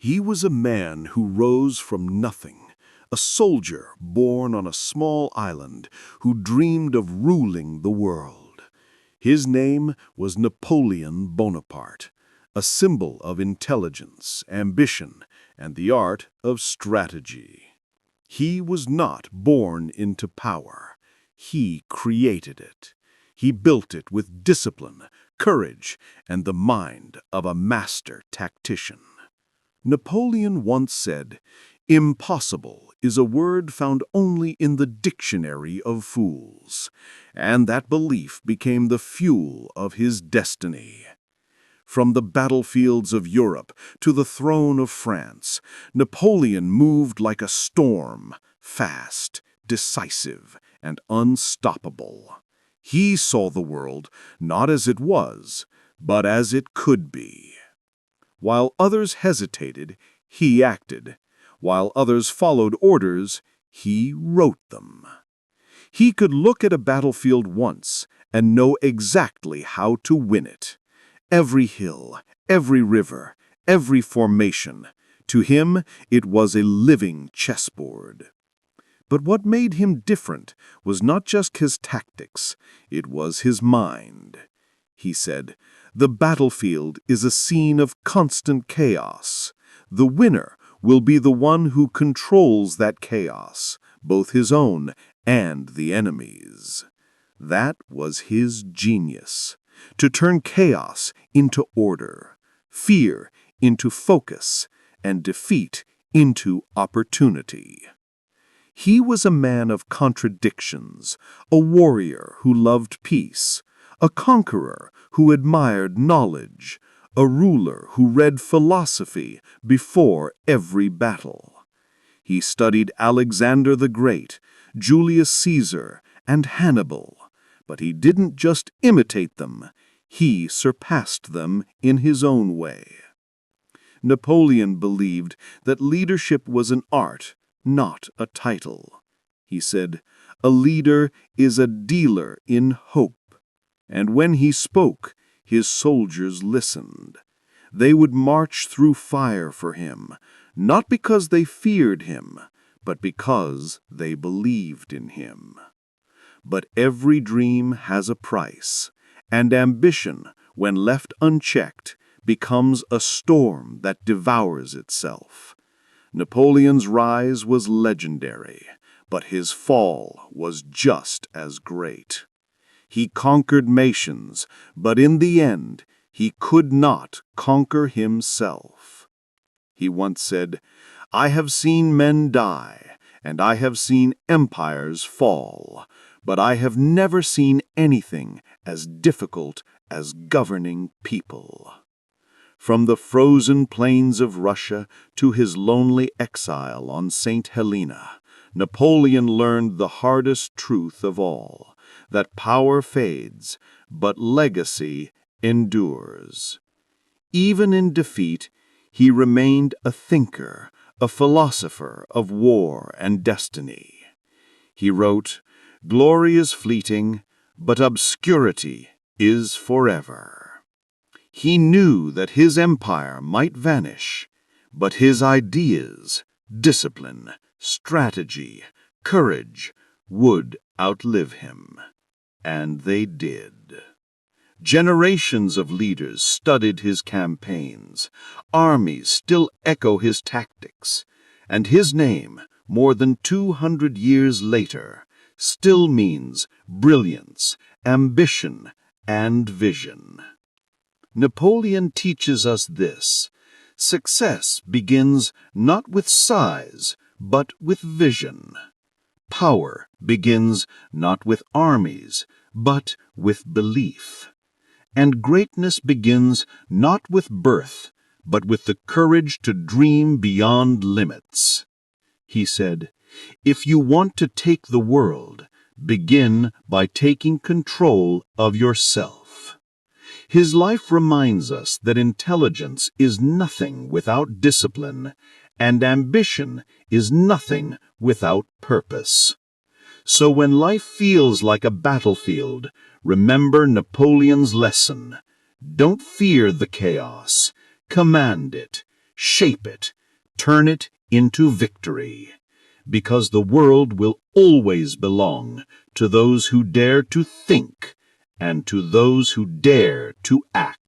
He was a man who rose from nothing, a soldier born on a small island who dreamed of ruling the world. His name was Napoleon Bonaparte, a symbol of intelligence, ambition, and the art of strategy. He was not born into power. He created it. He built it with discipline, courage, and the mind of a master tactician. Napoleon once said, "Impossible is a word found only in the dictionary of fools," and that belief became the fuel of his destiny. From the battlefields of Europe to the throne of France, Napoleon moved like a storm, fast, decisive, and unstoppable. He saw the world not as it was, but as it could be. While others hesitated, he acted. While others followed orders, he wrote them. He could look at a battlefield once and know exactly how to win it. Every hill, every river, every formation. To him, it was a living chessboard. But what made him different was not just his tactics, it was his mind. He said, "The battlefield is a scene of constant chaos. The winner will be the one who controls that chaos, both his own and the enemy's." That was his genius, to turn chaos into order, fear into focus, and defeat into opportunity. He was a man of contradictions, a warrior who loved peace, a conqueror who admired knowledge, a ruler who read philosophy before every battle. He studied Alexander the Great, Julius Caesar, and Hannibal, but he didn't just imitate them, he surpassed them in his own way. Napoleon believed that leadership was an art, not a title. He said, "A leader is a dealer in hope." And when he spoke, his soldiers listened. They would march through fire for him, not because they feared him, but because they believed in him. But every dream has a price, and ambition, when left unchecked, becomes a storm that devours itself. Napoleon's rise was legendary, but his fall was just as great. He conquered nations, but in the end, he could not conquer himself. He once said, "I have seen men die, and I have seen empires fall, but I have never seen anything as difficult as governing people." From the frozen plains of Russia to his lonely exile on St. Helena, Napoleon learned the hardest truth of all, that power fades, but legacy endures. Even in defeat, he remained a thinker, a philosopher of war and destiny. He wrote, "Glory is fleeting, but obscurity is forever." He knew that his empire might vanish, but his ideas, discipline, strategy, courage would outlive him. And they did. Generations of leaders studied his campaigns. Armies still echo his tactics. And his name, more than 200 years later, still means brilliance, ambition, and vision. Napoleon teaches us this: success begins not with size, but with vision. Power begins not with armies, but with belief. And greatness begins not with birth, but with the courage to dream beyond limits. He said, "If you want to take the world, begin by taking control of yourself." His life reminds us that intelligence is nothing without discipline, and ambition is nothing without purpose. So when life feels like a battlefield, remember Napoleon's lesson. Don't fear the chaos. Command it. shape it, turn it into victory. Because the world will always belong to those who dare to think and to those who dare to act.